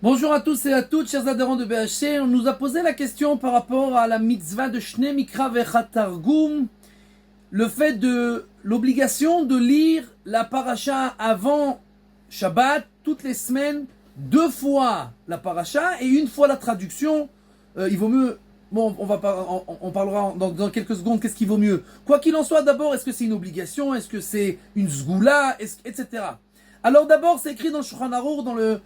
Bonjour à tous et à toutes, chers adhérents de BHC. On nous a posé la question par rapport à la mitzvah de Shne Mikra Vechatargum, le fait de l'obligation de lire la paracha avant Shabbat, toutes les semaines, deux fois la paracha et une fois la traduction. Il vaut mieux, bon, on parlera dans quelques secondes, qu'est-ce qui vaut mieux. Quoi qu'il en soit, d'abord, est-ce que c'est une obligation, est-ce que c'est une zgoula, etc. Alors d'abord, c'est écrit dans le Shulchan Aruch, dans le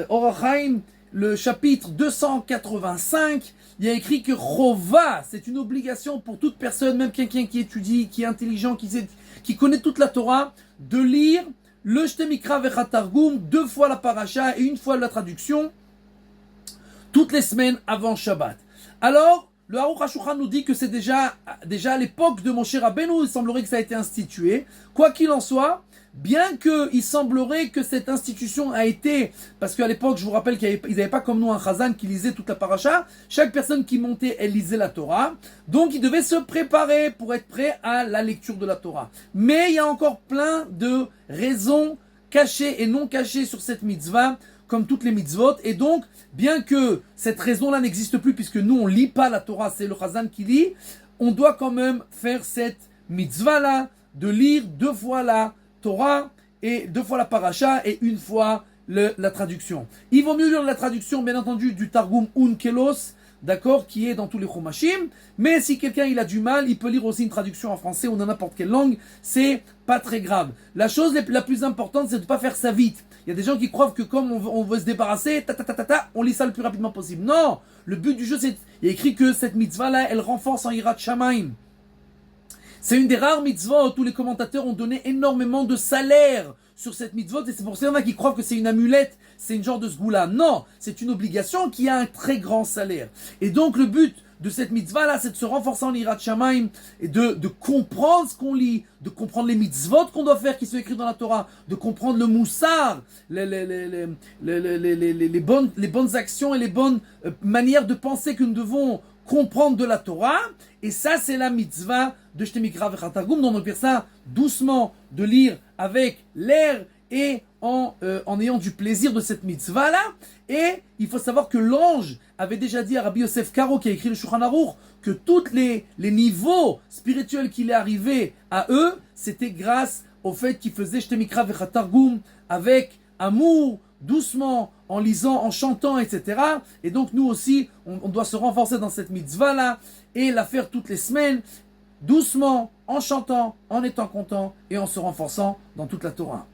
Or HaChaim, le chapitre 285, il y a écrit que Chova, c'est une obligation pour toute personne, même quelqu'un qui étudie, qui est intelligent, qui connaît toute la Torah, de lire le Shne Mikra Vechatargum, deux fois la paracha et une fois la traduction, toutes les semaines avant Shabbat. Alors, le Aruch HaShulchan nous dit que c'est déjà à l'époque de Moshe Rabbeinu, il semblerait que ça a été institué. Quoi qu'il en soit, bien qu'il semblerait que cette institution a été, parce qu'à l'époque, je vous rappelle qu'ils n'avaient pas comme nous un chazan qui lisait toute la paracha, chaque personne qui montait, elle lisait la Torah, donc ils devaient se préparer pour être prêts à la lecture de la Torah. Mais il y a encore plein de raisons cachées et non cachées sur cette mitzvah, comme toutes les mitzvot, et donc, bien que cette raison-là n'existe plus, puisque nous, on lit pas la Torah, c'est le chazan qui lit, on doit quand même faire cette mitzvah-là, de lire deux fois la Torah, et deux fois la paracha, et une fois la traduction. Il vaut mieux lire la traduction, bien entendu, du Targum Unkelos, d'accord, qui est dans tous les Chumashim, mais si quelqu'un il a du mal, il peut lire aussi une traduction en français ou dans n'importe quelle langue, c'est pas très grave. La chose la plus importante, c'est de ne pas faire ça vite. Il y a des gens qui croient que comme on veut se débarrasser, on lit ça le plus rapidement possible. Non, le but du jeu, c'est, il y a écrit que cette mitzvah-là, elle renforce en Yirat Shamayim. C'est une des rares mitzvot où tous les commentateurs ont donné énormément de salaire sur cette mitzvot, et c'est pour ça qu'il y en a qui croient que c'est une amulette, c'est une genre de sgoula. Non, c'est une obligation qui a un très grand salaire. Et donc le but de cette mitzvah là, c'est de se renforcer en Yirat Shamayim et de comprendre ce qu'on lit, de comprendre les mitzvot qu'on doit faire qui sont écrits dans la Torah, de comprendre le moussar, les bonnes actions et les bonnes manières de penser que nous devons comprendre de la Torah. Et ça, c'est la mitzvah de Shne Mikra Vechatargum. Donc on peut faire ça doucement, de lire avec l'air et en ayant du plaisir de cette mitzvah-là. Et il faut savoir que l'ange avait déjà dit à Rabbi Yosef Karo, qui a écrit le Shulchan Aruch, que tous les niveaux spirituels qu'il est arrivé à eux, c'était grâce au fait qu'ils faisaient Shne Mikra Vechatargum avec amour, doucement, en lisant, en chantant, etc. Et donc nous aussi, on doit se renforcer dans cette mitzvah-là et la faire toutes les semaines, doucement, en chantant, en étant content et en se renforçant dans toute la Torah.